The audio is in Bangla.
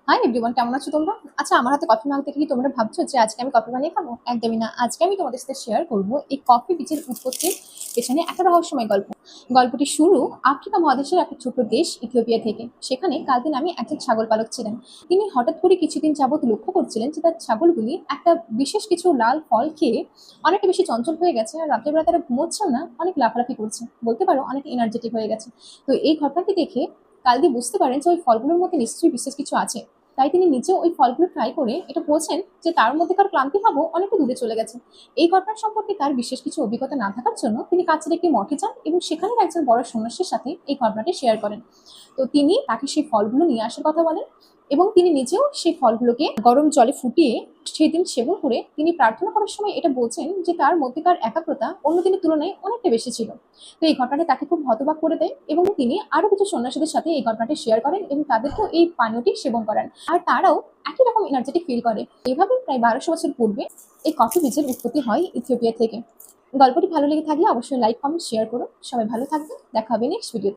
হাই এভরিওয়ান, কেমন আছো তোমরা? আচ্ছা, আমার হাতে কফি মাগ দেখে কি তোমরা ভাবছো যে আজকে আমি কফি বানিয়ে খাবো? একদমই না। আজকে আমি তোমাদের সাথে শেয়ার করব এই কফি বীজের উৎপত্তির পেছনে একটা রহস্যময় গল্প। গল্পটি শুরু আফ্রিকা মহাদেশের একটা ছোট্ট দেশ ইথিওপিয়া থেকে। সেখানে কালদিন নামে একজন ছাগল পালক ছিলেন। তিনি হঠাৎ করে কিছুদিন যাবত লক্ষ্য করছিলেন যে তার ছাগলগুলি একটা বিশেষ কিছু লাল ফল খেয়ে অনেকটা বেশি চঞ্চল হয়ে গেছে, আর রাতের বেলা তারা ঘুমোচ্ছেও না, অনেক লাফালাফি করছে, বলতে পারো অনেক এনার্জেটিক হয়ে গেছে। তো এই ঘটনাটি দেখে কালদি বুঝতে পারেন যে ওই ফলগুলোর মধ্যে নিশ্চয়ই বিশেষ কিছু আছে। তাই তিনি নিজেও ওই ফলগুলো ট্রাই করে এটা বলছেন যে তার মধ্যেকার ক্লান্তি ভাবও অনেকটা দূরে চলে গেছে। এই ঘটনা সম্পর্কে তার বিশেষ কিছু অভিজ্ঞতা না থাকার জন্য তিনি কাছের একটি মঠে যান এবং সেখানের একজন বড় সন্ন্যাসীর সাথে এই ঘটনাটি শেয়ার করেন। তো তিনি তাকে সেই ফলগুলো নিয়ে আসার কথা বলেন এবং তিনি নিজেও সেই ফলগুলোকে গরম জলে ফুটিয়ে সেদিন সেবন করে তিনি প্রার্থনা করার সময় এটা বলছেন যে তার মধ্যেকার একাগ্রতা অন্য দিনের তুলনায় অনেকটা বেশি ছিল। তো এই ঘটনাটা তাকে খুব হতবাক করে দেয় এবং তিনি আরো কিছু সন্ন্যাসীদের সাথে এই ঘটনাটি শেয়ার করেন এবং তাদেরকেও এই পানীয়টি সেবন করেন, আর তারাও একই রকম এনার্জেটিক ফিল করে। এভাবে প্রায় 1200 বছর পূর্বে এই কফি বীজের উৎপত্তি হয় ইথিওপিয়া থেকে। গল্পটি ভালো লেগে থাকলে অবশ্যই লাইক কমেন্ট শেয়ার করো। সবাই ভালো থাকবে, দেখা হবে নেক্সট ভিডিও।